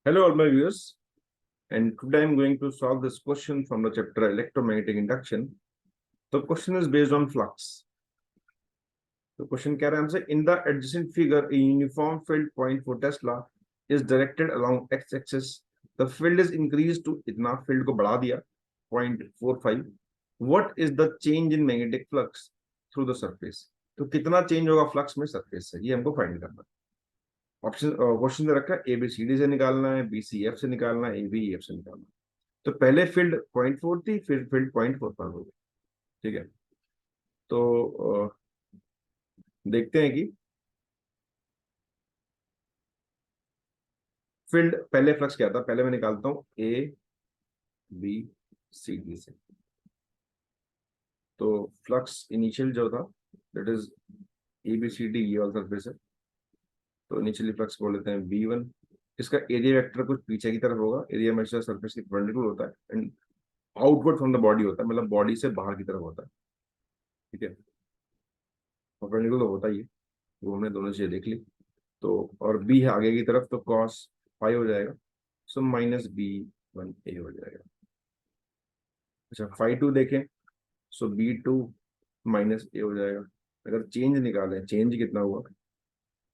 Hello, all my viewers, and today I'm going to solve this question from the chapter Electromagnetic Induction. The question is based on flux. The question कह रहा है हमसे in the adjacent figure a uniform field 0.4 Tesla is directed along x-axis. The field is increased to इतना field को बढ़ा दिया 0.45. What is the change in magnetic flux through the surface? तो कितना change होगा flux में surface से, ये हमको find करना है. ऑप्शन क्वेश्चन दे रखा है ABCD से निकालना है, BCF से निकालना है, ABEF से निकालना है. तो पहले फील्ड 0.4 थी, फिर फील्ड 0.45 हो गई. ठीक है, तो देखते हैं कि फील्ड पहले फ्लक्स क्या था. पहले मैं निकालता हूं ABCD से. तो फ्लक्स इनिशियल जो था दैट इज ABCD, ये वाला सरफेस है. तो इनिशियली फ्लक्स बोल लेते हैं V1. इसका एरिया वेक्टर कुछ पीछे की तरफ होगा. एरिया हमेशा सरफेस की परपेंडिकुलर होता है and outward from the body होता है, मतलब बॉडी से बाहर की तरफ होता है. ठीक है, परपेंडिकुलर होता ही है, वो हमने दोनों चीजें देख ली. तो और B है आगे की तरफ, तो cos फाई हो जाएगा, सो माइनस B1A हो जाएगा. अच्छा, फाई टू देखें, सो B2 माइनस A हो जाएगा. अगर चेंज निकालें, चेंज कितना हुआ,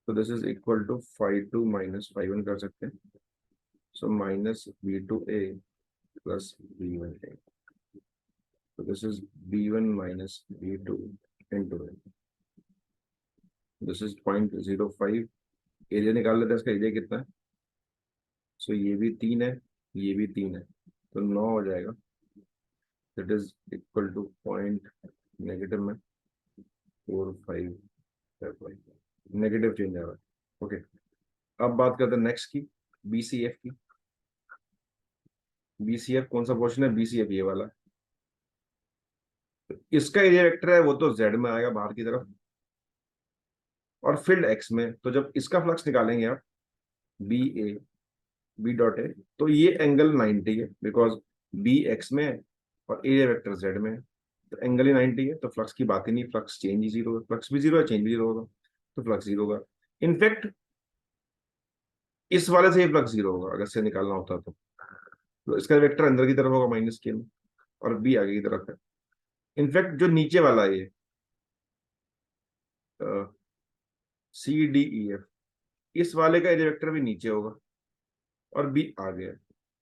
तो this is equal to phi two minus phi one कर सकते हैं. So minus B2A plus B1A. So this is B1 minus B2 into A. This is 0.05. Area निकाल लेते हैं, इसका एरिया कितना है. सो ये भी 3 है, ये भी 3 है, तो 9 हो जाएगा. That is equal two point negative में 455. नेगेटिव चेंज आ रहा है. ओके, अब बात करते हैं नेक्स्ट की, BCF की. BCF कौन सा पोर्शन है? BCF ये वाला. इसका एरिया वेक्टर है वो तो Z में आएगा बाहर की तरफ, और फील्ड X में. तो जब इसका फ्लक्स निकालेंगे आप B डॉट ए, तो ये एंगल 90 है, बिकॉज B X में है और एरिया वेक्टर Z में है, तो एंगल ही 90 है. तो फ्लक्स की बात ही नहीं, फ्लक्स चेंज ही जीरो है. फ्लक्स भी जीरो है, चेंज भी जीरो होगा, तो फ्लक्स जीरो होगा. इनफैक्ट इस वाले से ही फ्लक्स जीरो होगा अगर से निकालना होता तो इसका वेक्टर अंदर की तरफ होगा माइनस के में, और B आगे की तरफ है. इनफैक्ट जो नीचे वाला है ये CDEF, इस वाले का एरिया वेक्टर भी नीचे होगा और B आगे है,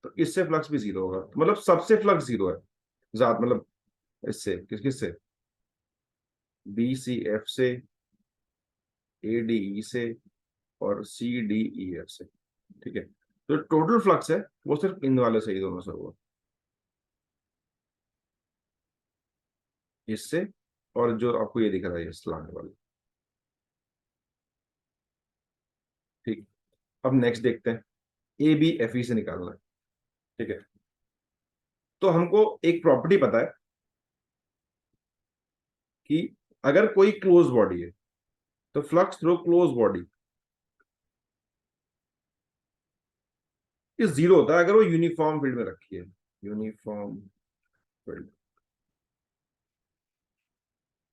तो इससे फ्लक्स भी जीरो होगा. तो मतलब सबसे फ्लक्स जीरो है ज्यादा, मतलब इससे किससे, BCF से, ADE से और CDEF से. ठीक है, तो टोटल फ्लक्स है वो सिर्फ इन वाले से ही, दोनों से होगा, इससे और जो आपको ये दिख रहा है स्लांट वाले. ठीक, अब नेक्स्ट देखते हैं ABFE से निकालना है. ठीक है, तो हमको एक प्रॉपर्टी पता है कि अगर कोई क्लोज बॉडी है तो फ्लक्स थ्रू क्लोज बॉडी ये जीरो होता है अगर वो यूनिफॉर्म फील्ड में रखी है. यूनिफॉर्म फील्ड,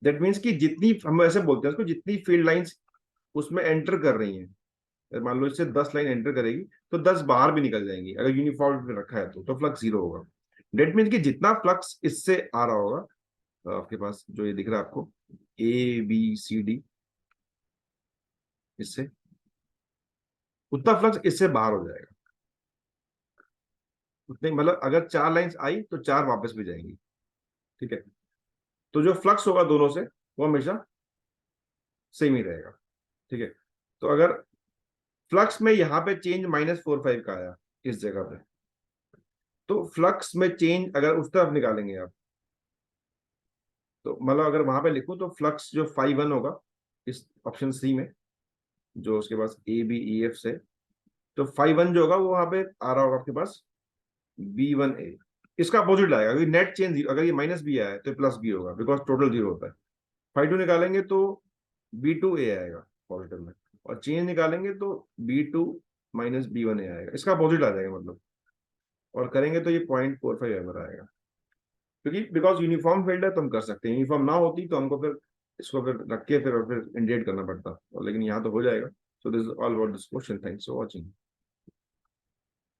दैट मीन्स कि जितनी, हम ऐसे बोलते हैं उसको, जितनी फील्ड लाइंस उसमें एंटर कर रही हैं, मान लो इससे 10 लाइन एंटर करेगी तो 10 बाहर भी निकल जाएंगी. अगर यूनिफॉर्म में रखा है तो फ्लक्स जीरो होगा. डेट मीन्स कि जितना फ्लक्स इससे आ रहा होगा, आपके पास जो ये दिख रहा है आपको ABCD, इससे उतना फ्लक्स इससे बाहर हो जाएगा. उतने, मतलब अगर 4 लाइंस आई तो 4 वापस भी जाएंगी. ठीक है, तो जो फ्लक्स होगा दोनों से वो हमेशा सेम ही रहेगा. ठीक है, तो अगर फ्लक्स में यहाँ पे चेंज -45 का आया इस जगह पे, तो फ्लक्स में चेंज अगर उस तरफ निकालेंगे आप, तो मतलब अगर वहां पे लिखूं तो फ्लक्स जो φ1 होगा इस ऑप्शन C में, जो उसके पास ABEF से, तो φ1 जो होगा वो वहां पे आ रहा होगा आपके पास B1A. इसका अपोजिट आएगा, क्योंकि नेट चेंज अगर ये -B आया है तो प्लस B होगा, बिकॉज टोटल जीरो होता है. φ2 निकालेंगे तो B2A आएगा पॉजिटिव में, और चेंज निकालेंगे तो B2 माइनस B1A आएगा. इसका अपोजिट आ जाएगा मतलब, और करेंगे तो ये 0.45 एवर आएगा, क्योंकि बिकॉज यूनिफॉर्म फील्ड है तो हम कर सकते हैं. यूनिफॉर्म ना होती तो हमको फिर इसको फिर रख के फिर इंडिकेट करना पड़ता, और लेकिन यहाँ तो हो जाएगा. So this is all about this question. Thanks for watching.